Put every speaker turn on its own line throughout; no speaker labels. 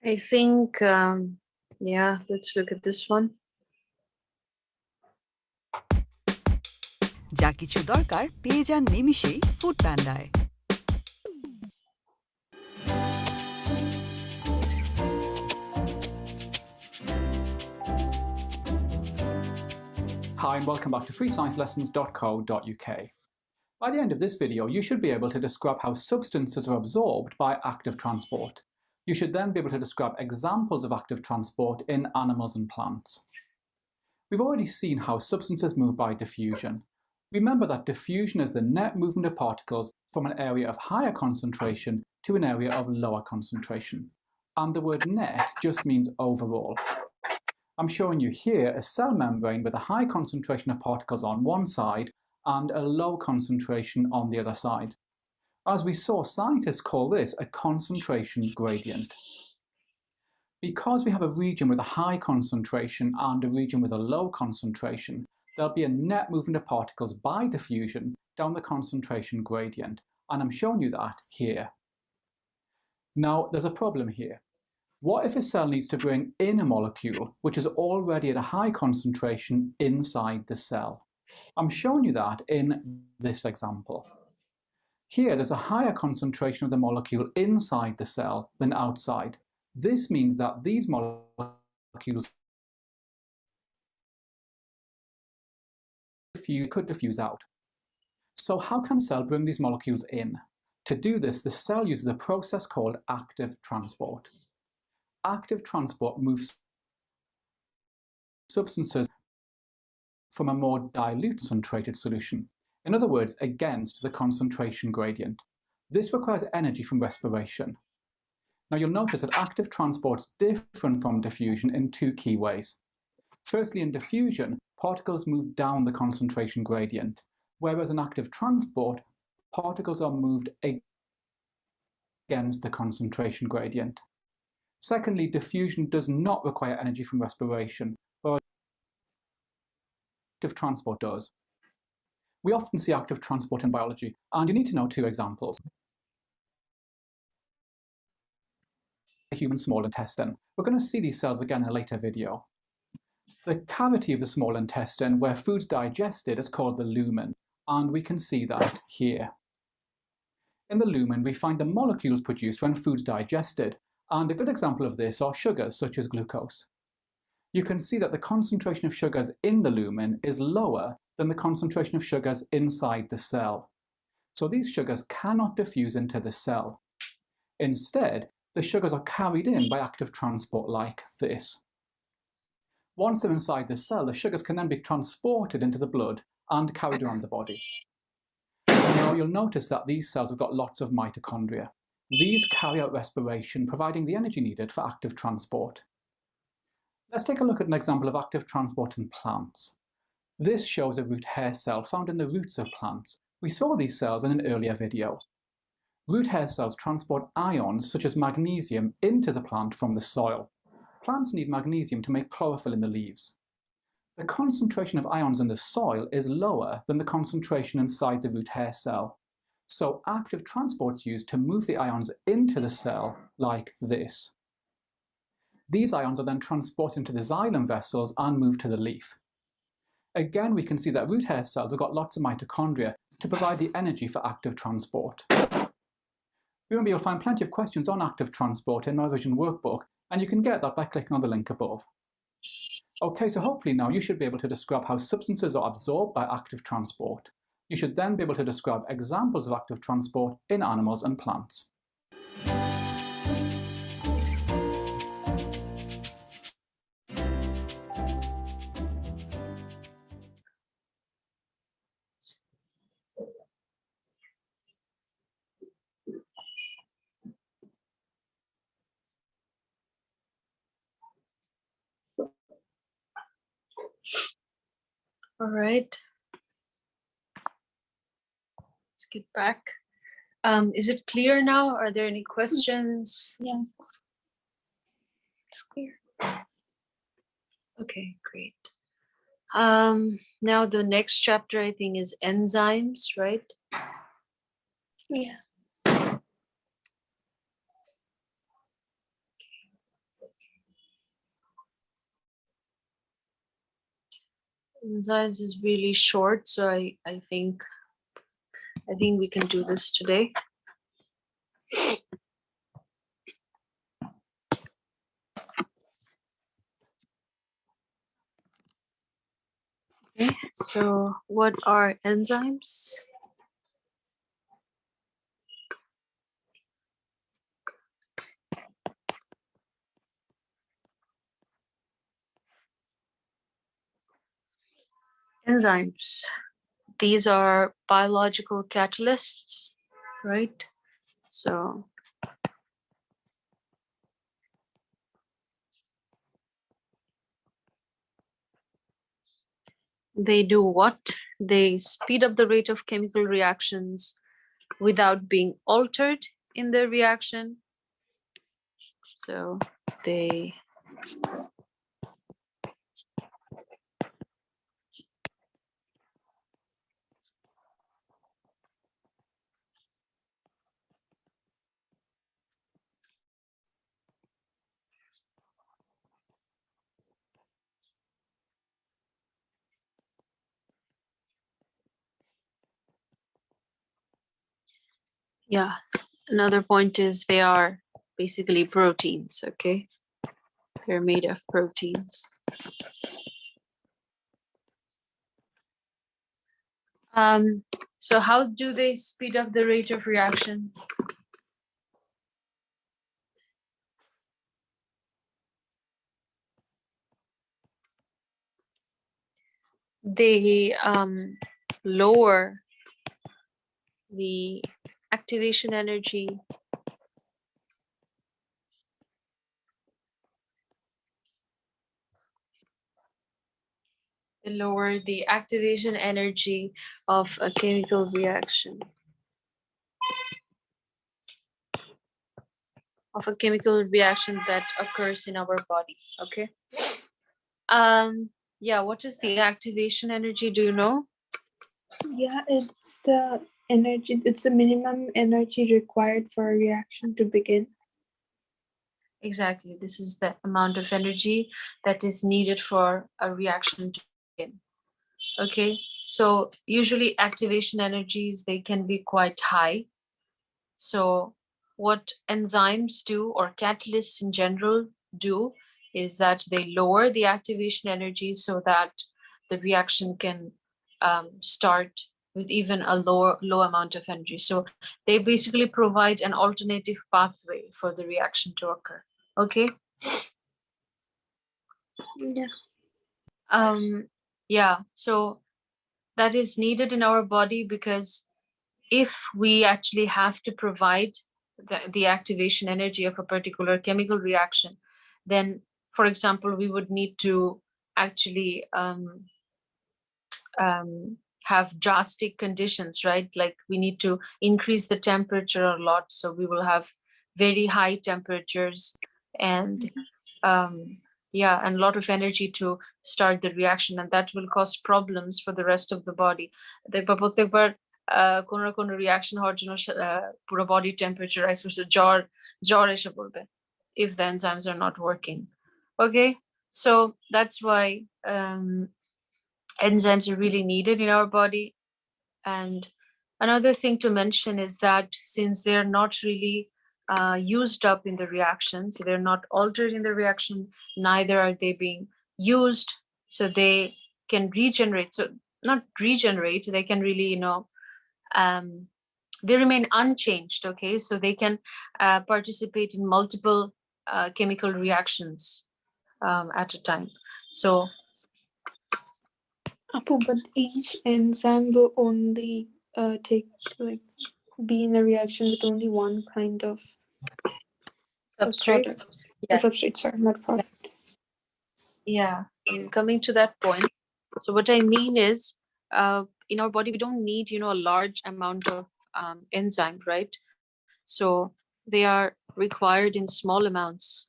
I think, yeah, let's look at this one.
যা কিছু দরকার পেয়ে যান নিমিষেই food প্যান্ডায়।
Hi and welcome back to freesciencelessons.co.uk. By the end of this video, you should be able to describe how substances are absorbed by active transport. You should then be able to describe examples of active transport in animals and plants. We've already seen how substances move by diffusion. Remember that diffusion is the net movement of particles from an area of higher concentration to an area of lower concentration. And the word net just means overall. I'm showing you here a cell membrane with a high concentration of particles on one side and a low concentration on the other side. As we saw, scientists call this a concentration gradient. Because we have a region with a high concentration and a region with a low concentration, there'll be a net movement of particles by diffusion down the concentration gradient, and I'm showing you that here. Now, there's a problem here. What if a cell needs to bring in a molecule which is already at a high concentration inside the cell? I'm showing you that in this example. Here, there's a higher concentration of the molecule inside the cell than outside. This means that these molecules could diffuse out. So how can a cell bring these molecules in? To do this, the cell uses a process called active transport. Active transport moves substances from a more dilute concentrated solution. In other words, against the concentration gradient. This requires energy from respiration. Now you'll notice that active transport is different from diffusion in two key ways. Firstly, in diffusion, particles move down the concentration gradient, whereas in active transport, particles are moved against the concentration gradient. Secondly, diffusion does not require energy from respiration, but active transport does. We often see active transport in biology, and you need to know two examples. The human small intestine. We're going to see these cells again in a later video. The cavity of the small intestine where food's digested is called the lumen, and we can see that here. In the lumen, we find the molecules produced when food's digested, and a good example of this are sugars such as glucose. You can see that the concentration of sugars in the lumen is lower than the concentration of sugars inside the cell. So these sugars cannot diffuse into the cell. Instead, the sugars are carried in by active transport like this. Once they're inside the cell, the sugars can then be transported into the blood and carried around the body. Now you'll notice that these cells have got lots of mitochondria. These carry out respiration, providing the energy needed for active transport. Let's take a look at an example of active transport in plants. This shows a root hair cell found in the roots of plants. We saw these cells in an earlier video. Root hair cells transport ions such as magnesium into the plant from the soil. Plants need magnesium to make chlorophyll in the leaves. The concentration of ions in the soil is lower than the concentration inside the root hair cell. So active transport is used to move the ions into the cell like this. These ions are then transported into the xylem vessels and moved to the leaf. Again, we can see that root hair cells have got lots of mitochondria to provide the energy for active transport. Remember, you'll find plenty of questions on active transport in my revision workbook, and you can get that by clicking on the link above. Okay, so hopefully now you should be able to describe how substances are absorbed by active transport. You should then be able to describe examples of active transport in animals and plants.
All right. Let's get back. Is it clear now? Are there any questions?
Yeah. It's clear.
Okay, great. Now the next chapter I think is enzymes, right?
Yeah.
Enzymes is really short, so I think we can do this today. Okay, so what are enzymes? Enzymes. These are biological catalysts, right? So they do what? They speed up the rate of chemical reactions without being altered in the reaction. So they yeah, another point is they are basically proteins, okay? They're made of proteins. So how do they speed up the rate of reaction? They lower the activation energy lower the activation energy of a chemical reaction. Of a chemical reaction that occurs in our body. Okay. Yeah, what is the activation energy? Do you know?
Yeah, it's the energy, it's the minimum energy required for a reaction to begin.
Exactly. This is the amount of energy that is needed for a reaction to begin. Okay. So usually activation energies, they can be quite high. So what enzymes do, or catalysts in general do, is that they lower the activation energy so that the reaction can start with even a low amount of energy. So they basically provide an alternative pathway for the reaction to occur. Okay.
Yeah.
Yeah. So that is needed in our body because if we actually have to provide the activation energy of a particular chemical reaction, then, for example, we would need to actually have drastic conditions, right? Like we need to increase the temperature a lot. So we will have very high temperatures and yeah, and a lot of energy to start the reaction, and that will cause problems for the rest of the body. দেখবা প্রত্যেকবার কোনো না কোনো reaction হওয়ার জন্য পুরো body temperature rise করছে, জ্বর এসে পড়বে if the enzymes are not working. Okay, so that's why enzymes are really needed in our body. And another thing to mention is that since they're not really used up in the reaction, so they're not altered in the reaction, neither are they being used, so they can regenerate. So not regenerate, they can really, they remain unchanged. Okay, so they can participate in multiple chemical reactions at a time. So
Apu, but each enzyme will only be in a reaction with only one kind of
substrate.
product.
Yes.
Substrate, sorry, not product.
Yeah, coming to that point. So what I mean is, in our body, we don't need, a large amount of enzyme, right? So they are required in small amounts.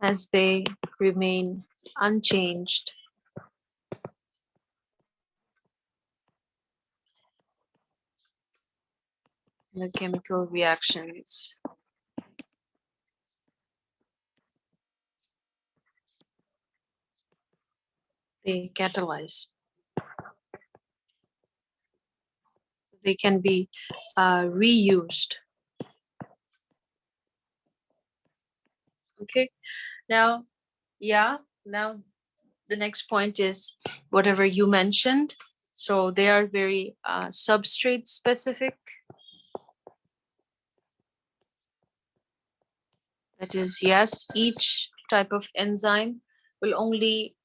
As they remain unchanged the chemical reactions. They catalyze. They can be reused. Okay, now, now the next point is whatever you mentioned. So they are very substrate specific. That is, yes, each type of enzyme will only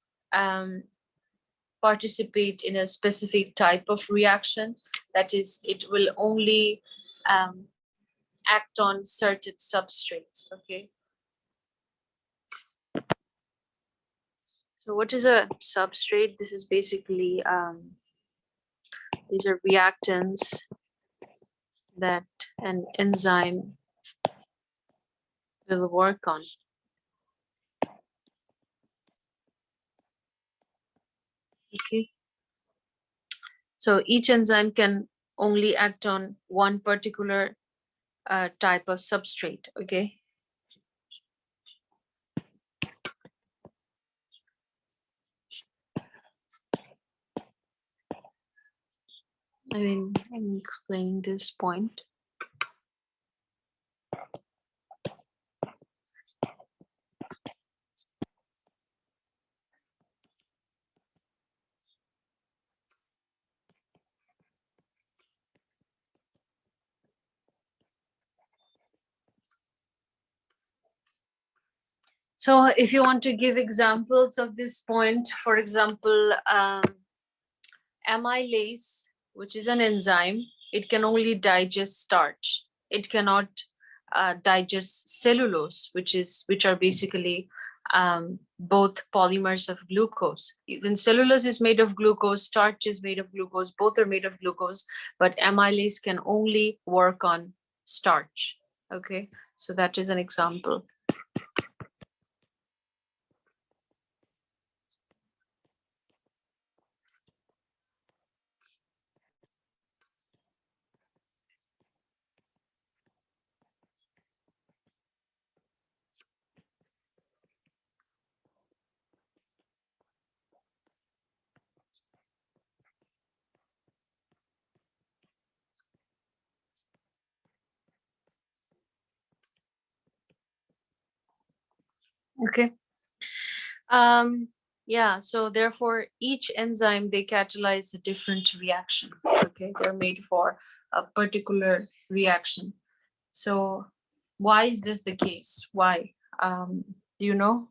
participate in a specific type of reaction. That is, it will only act on certain substrates. Okay. So what is a substrate? This is basically, these are reactants that an enzyme will work on. Okay. So each enzyme can only act on one particular type of substrate. Okay. I mean, I'm explaining this point. So if you want to give examples of this point, for example, amylase, which is an enzyme, it can only digest starch. It cannot digest cellulose, which are basically both polymers of glucose. Even cellulose is made of glucose, starch is made of glucose, both are made of glucose, but amylase can only work on starch. Okay, so that is an example. Okay. Yeah, so therefore each enzyme, they catalyze a different reaction. Okay, they're made for a particular reaction. So why is this the case? Why? Do you know?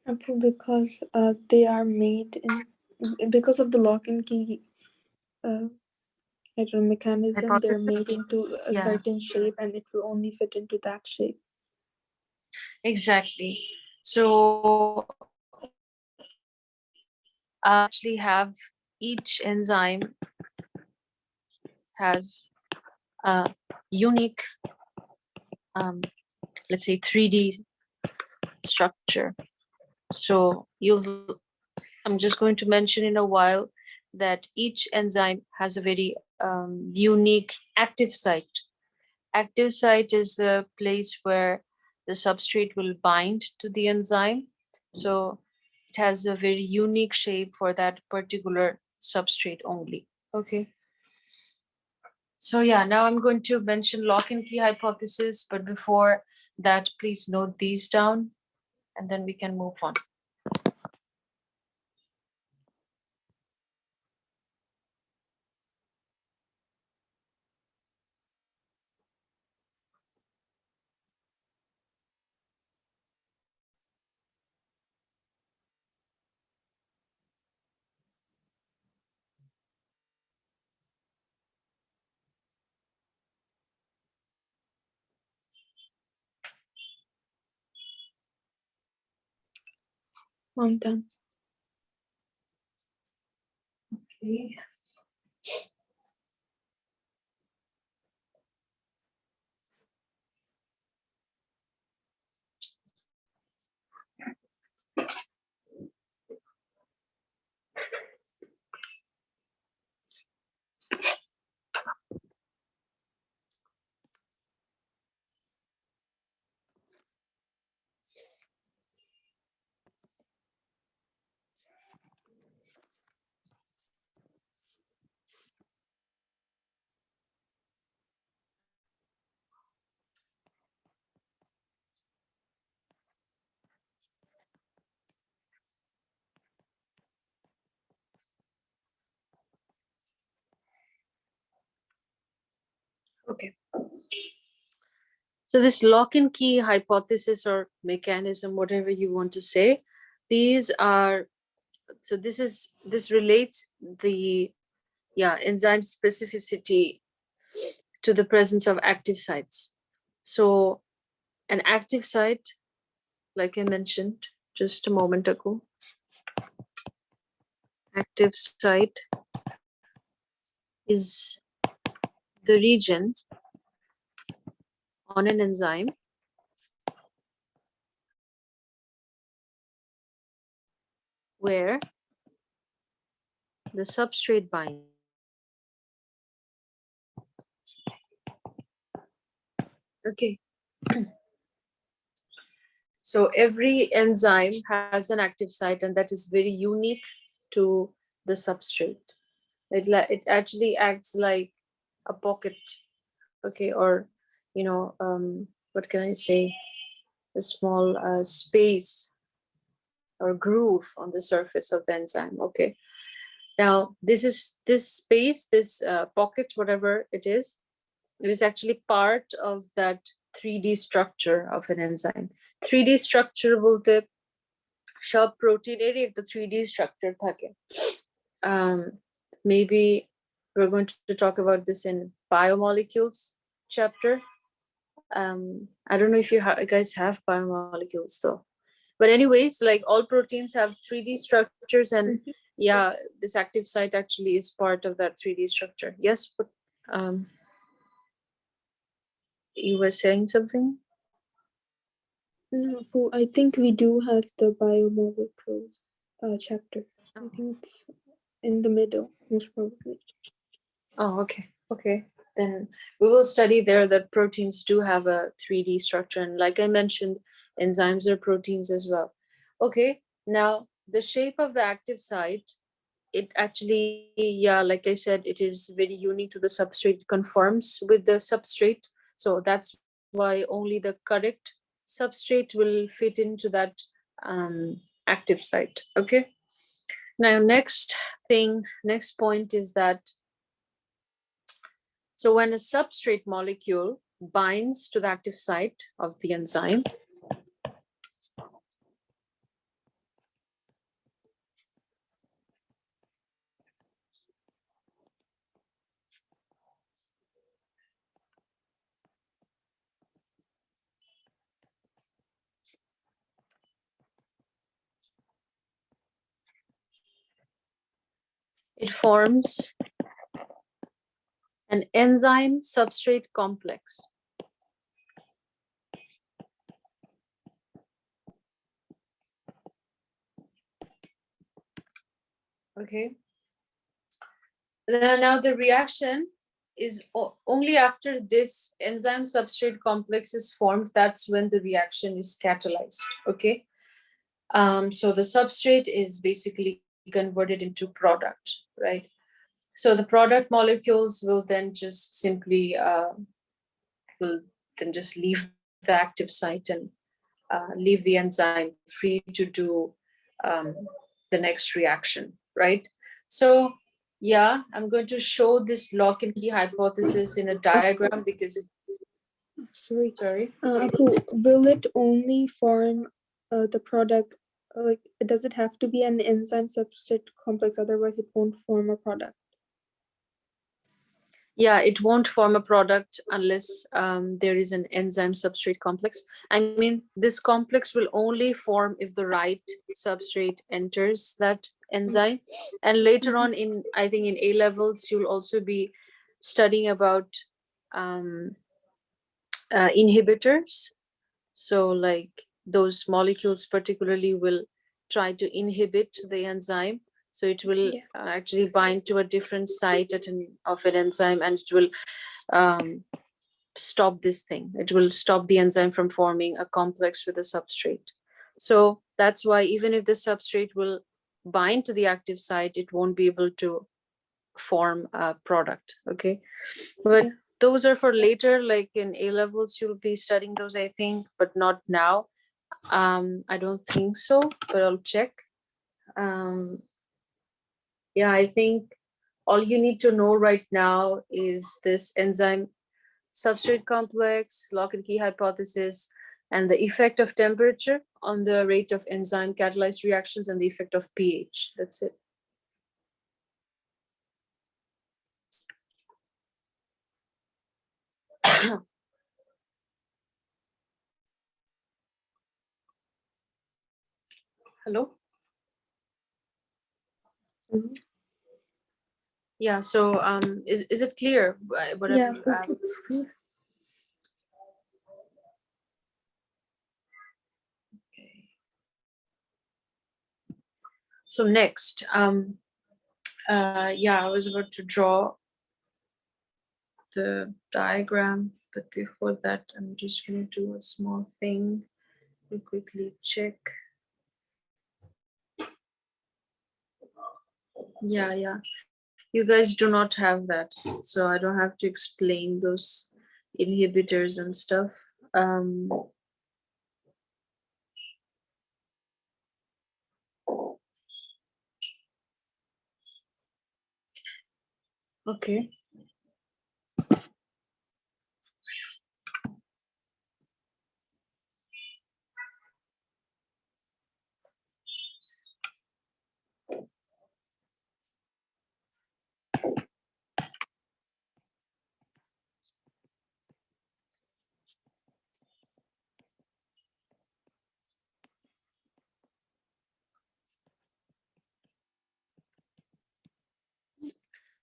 Because they are made in because of the lock and key I don't know, mechanism. They're made into a
Yeah.
certain shape, and it will only fit into that shape.
Exactly. So actually have each enzyme has a unique, let's say 3D structure. So I'm just going to mention in a while that each enzyme has a very unique active site. Active site is the place where the substrate will bind to the enzyme. So it has a very unique shape for that particular substrate only. Okay. So yeah, now I'm going to mention lock and key hypothesis, but before that, please note these down and then we can move on.
I'm done.
Okay. Okay. So this lock and key hypothesis or mechanism, whatever you want to say, these are, so this relates the enzyme specificity to the presence of active sites. So an active site, like I mentioned just a moment ago, active site is the region on an enzyme where the substrate binds. Okay. So every enzyme has an active site, and that is very unique to the substrate. It actually acts like a pocket, okay, or what can I say? A small space or groove on the surface of the enzyme. Okay. Now this space, this pocket, whatever it is actually part of that 3D structure of an enzyme. 3D structure বলতে সব প্রোটিনেরই একটা 3D structure থাকে. Maybe we're going to talk about this in biomolecules chapter. I don't know if you guys have biomolecules though. But anyways, like all proteins have 3D structures, and yeah, this active site actually is part of that 3D structure. Yes, but you were saying something?
No, I think we do have the biomolecules chapter. I think it's in the middle, most probably.
Oh, okay. Then we will study there that proteins do have a 3D structure, and like I mentioned, enzymes are proteins as well. Okay, now the shape of the active site, it actually, yeah, like I said, it is very unique to the substrate. It conforms with the substrate, so that's why only the correct substrate will fit into that active site. Okay, now next point is that, so when a substrate molecule binds to the active site of the enzyme, it forms an enzyme substrate complex. Okay. Now the reaction is only after this enzyme substrate complex is formed, that's when the reaction is catalyzed. Okay. So the substrate is basically converted into product, right? So the product molecules will then just simply leave the active site and leave the enzyme free to do the next reaction, right? So yeah, I'm going to show this lock and key hypothesis in a diagram because
Sorry.
sorry.
Will it only form the product? Like, does it have to be an enzyme substrate complex? Otherwise, it won't form a product.
Yeah, it won't form a product unless there is an enzyme substrate complex. I mean, this complex will only form if the right substrate enters that enzyme. And later on in, I think in A levels, you'll also be studying about inhibitors. So like those molecules particularly will try to inhibit the enzyme. So it will actually bind to a different site of an enzyme, and it will stop this thing. It will stop the enzyme from forming a complex with a substrate. So that's why even if the substrate will bind to the active site, it won't be able to form a product. Okay. But those are for later, like in A levels, you'll be studying those, I think, but not now. I don't think so, but I'll check. Yeah, I think all you need to know right now is this enzyme substrate complex, lock and key hypothesis, and the effect of temperature on the rate of enzyme catalyzed reactions and the effect of pH. That's it. Hello?
Mhm.
Yeah, so is it clear what
Yeah,
I've asked?
it's clear.
Okay. So next, yeah, I was about to draw the diagram, but before that, I'm just going to do a small thing. We'll quickly check. Yeah. You guys do not have that, so I don't have to explain those inhibitors and stuff. Okay.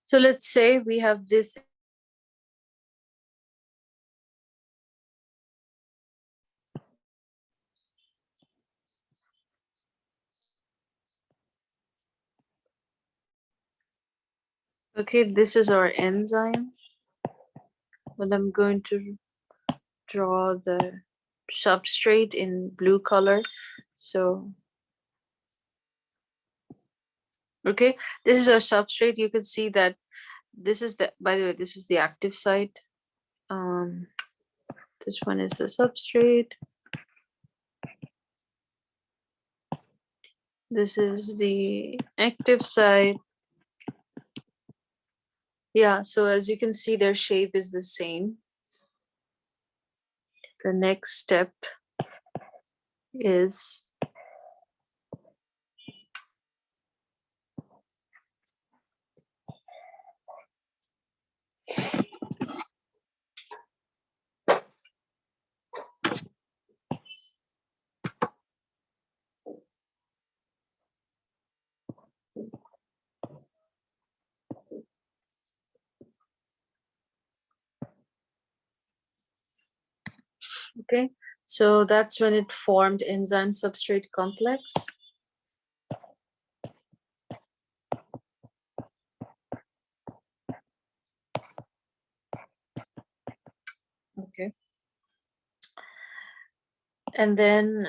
So let's say we have this. Okay, this is our enzyme. And I'm going to draw the substrate in blue color. So, okay, this is our substrate. You can see that this is the, by the way, this is the active site. This one is the substrate. This is the active site. Yeah, so as you can see, their shape is the same. The next step is okay. So that's when it formed enzyme substrate complex. Okay. And then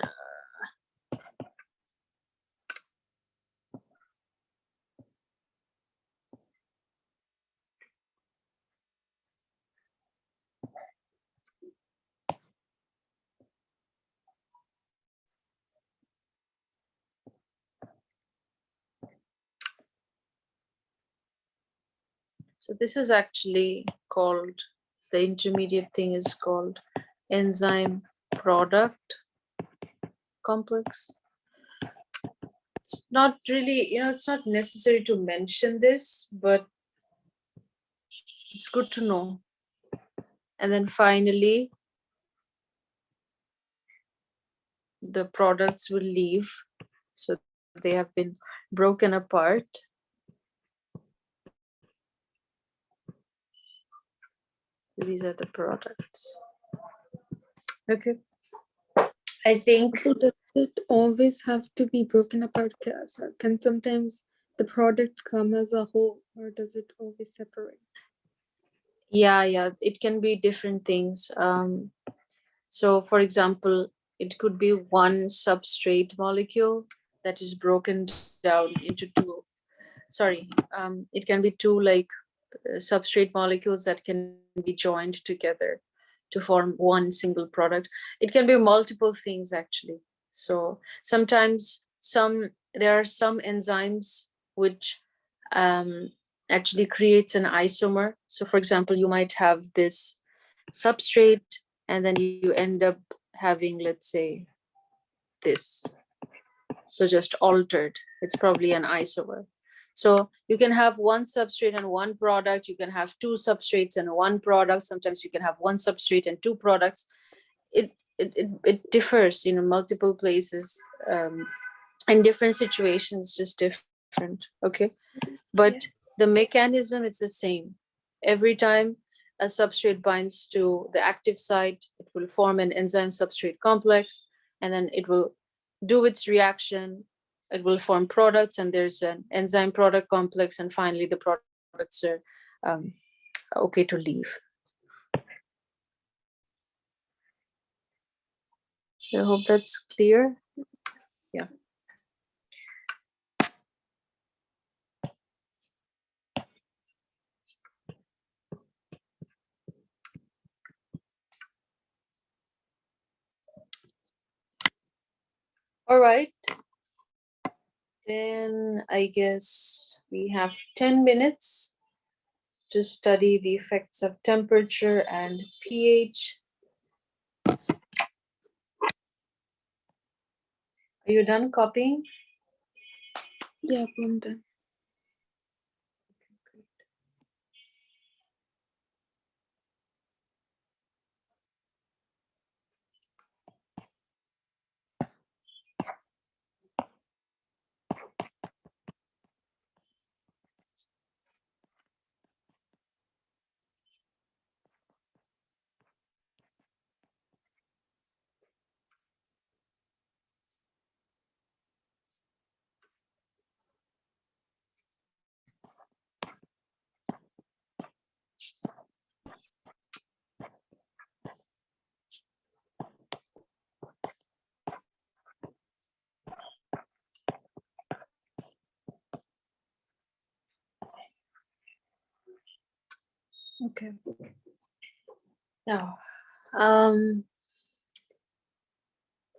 so this is actually called, the intermediate thing is called enzyme product complex. It's not really, it's not necessary to mention this, but it's good to know. And then finally, the products will leave. So they have been broken apart. These are the products. Okay. I think
So does it always have to be broken apart? Can sometimes the product come as a whole, or does it always separate?
yeah, it can be different things. So for example, it could be one substrate molecule that is broken down into two. Sorry, it can be two like substrate molecules that can be joined together to form one single product. It can be multiple things actually. So sometimes there are some enzymes which actually creates an isomer. So for example, you might have this substrate, and then you end up having, let's say, this. So just altered. It's probably an isomer. So you can have one substrate and one product. You can have two substrates and one product. Sometimes you can have one substrate and two products. It differs in multiple places, in different situations, just different. Okay, but
Yeah.
the mechanism is the same. Every time a substrate binds to the active site, it will form an enzyme substrate complex, and then it will do its reaction. It will form products, and there's an enzyme product complex, and finally the products are um, okay to leave. I hope that's clear. Yeah. All right. Then I guess we have 10 minutes to study the effects of temperature and pH. Are you done copying?
Yeah, I'm done.
Okay. Now, um,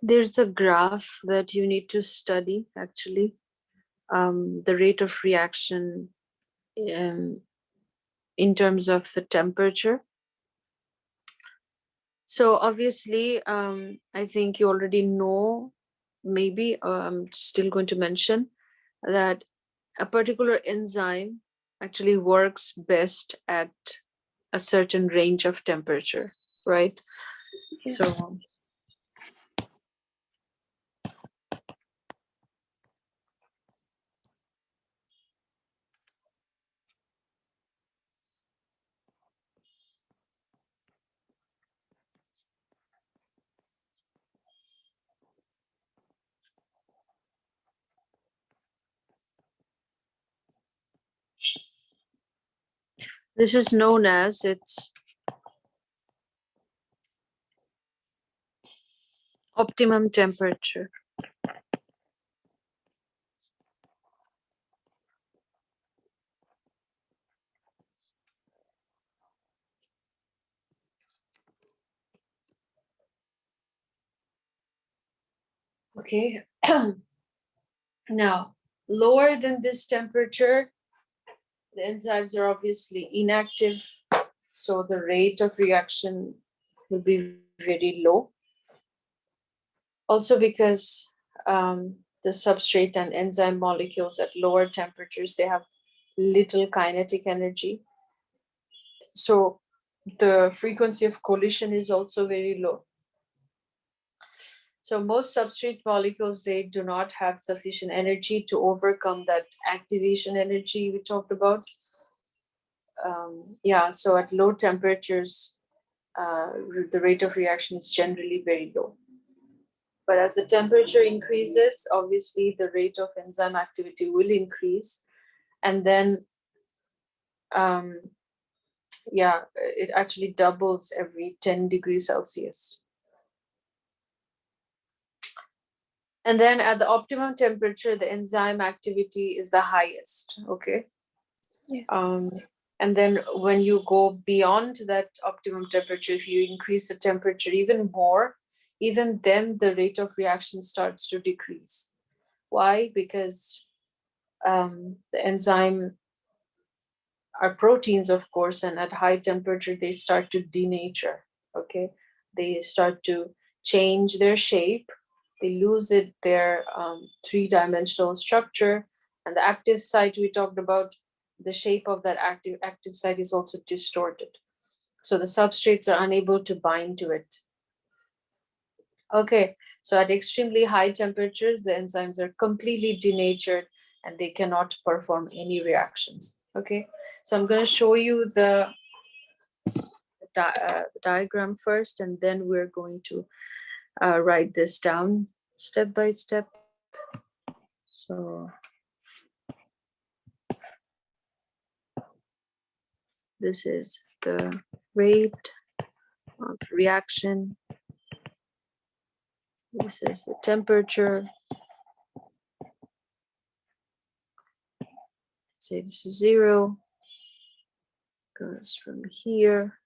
there's a graph that you need to study actually. The rate of reaction um, in terms of the temperature. So obviously, I think you already know, maybe I'm still going to mention that a particular enzyme actually works best at a certain range of temperature, right?
Yeah.
So this is known as its optimum temperature. Okay. Now, lower than this temperature, the enzymes are obviously inactive, so the rate of reaction will be very low. Also because the substrate and enzyme molecules at lower temperatures, they have little kinetic energy. So the frequency of collision is also very low. So most substrate molecules, they do not have sufficient energy to overcome that activation energy we talked about. Yeah, so at low temperatures, the rate of reaction is generally very low. But as the temperature increases, obviously the rate of enzyme activity will increase. And then, yeah, it actually doubles every 10 degrees Celsius. And then at the optimum temperature, the enzyme activity is the highest, okay?
Yeah.
And then when you go beyond that optimum temperature, if you increase the temperature even more, even then the rate of reaction starts to decrease. Why? Because the enzyme are proteins, of course, and at high temperature, they start to denature, okay? They start to change their shape. They lose their three-dimensional structure. And the active site we talked about, the shape of that active site is also distorted. So the substrates are unable to bind to it. Okay, so at extremely high temperatures, the enzymes are completely denatured and they cannot perform any reactions. Okay, so I'm going to show you the diagram first, and then we're going to write this down step by step. So this is the rate of reaction. This is the temperature. Say this is 0. Goes from here.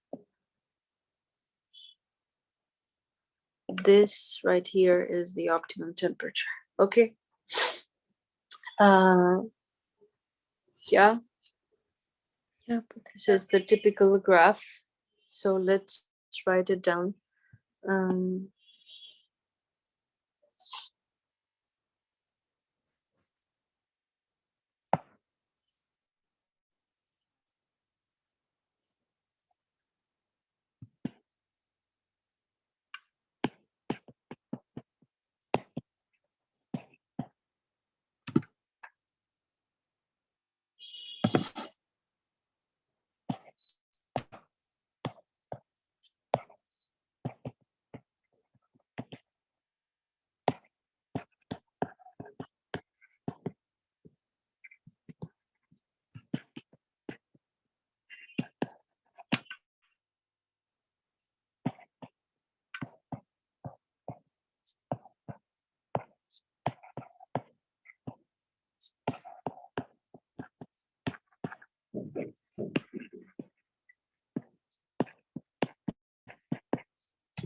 This right here is the optimum temperature. Okay. Yeah.
Yeah.
This is the typical graph. So let's write it down.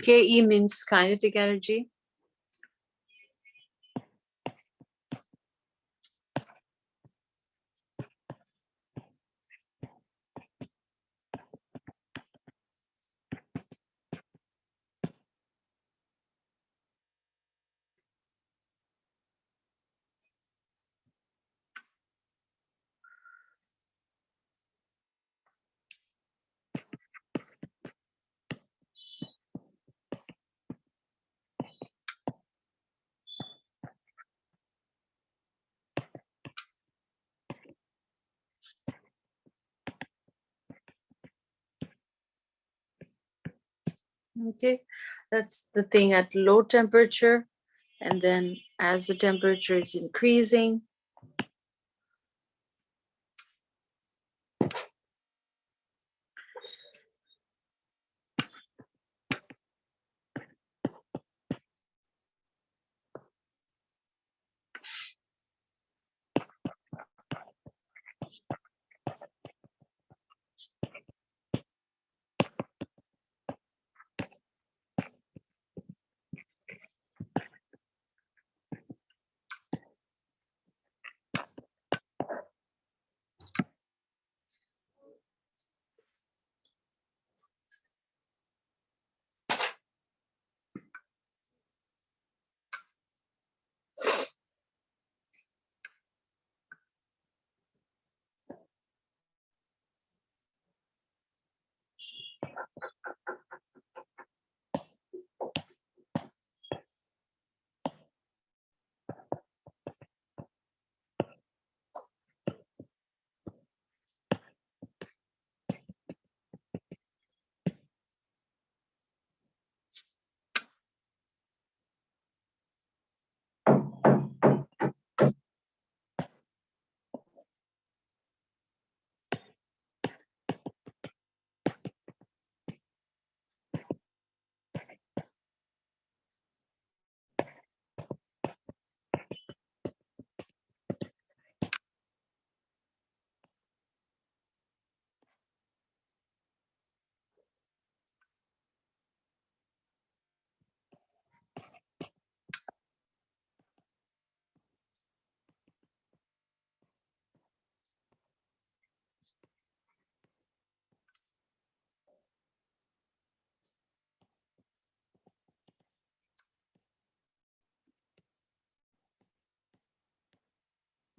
Ke means kinetic energy. Okay, that's the thing at low temperature. And then as the temperature is increasing,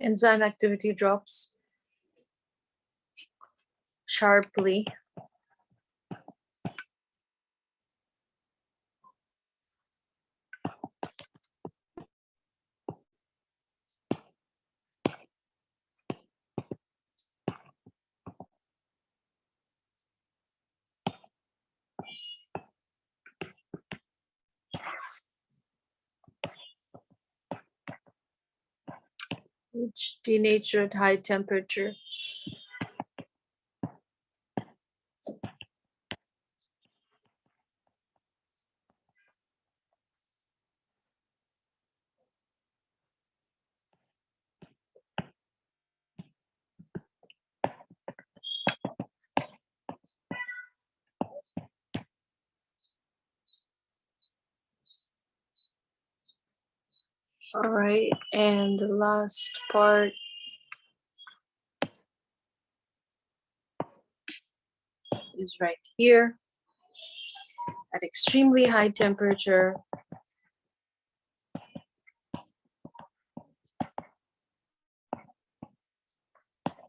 Enzyme activity drops sharply. Which denature at high temperature. All right, and the last part is right here. At extremely high temperature,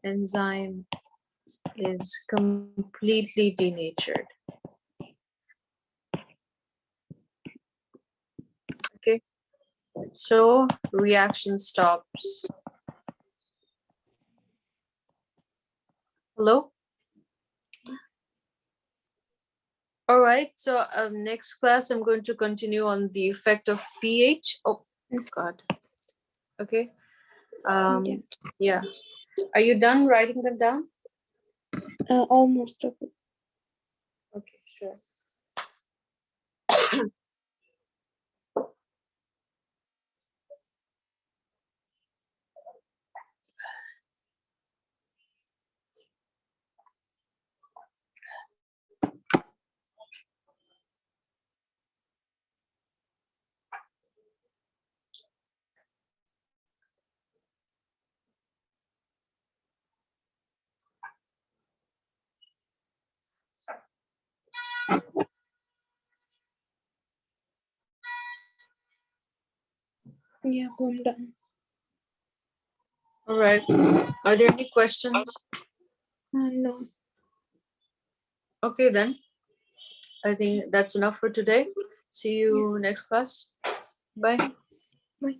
enzyme is completely denatured. Okay, so reaction stops. Hello? All right, so next class I'm going to continue on the effect of pH. Oh God. Okay.
Yeah.
Yeah. Are you done writing them down?
Almost of it.
Okay, sure.
Yeah, I'm done.
All right. Are there any questions?
No.
Okay, then. I think that's enough for today. See you next class. Bye.
Bye.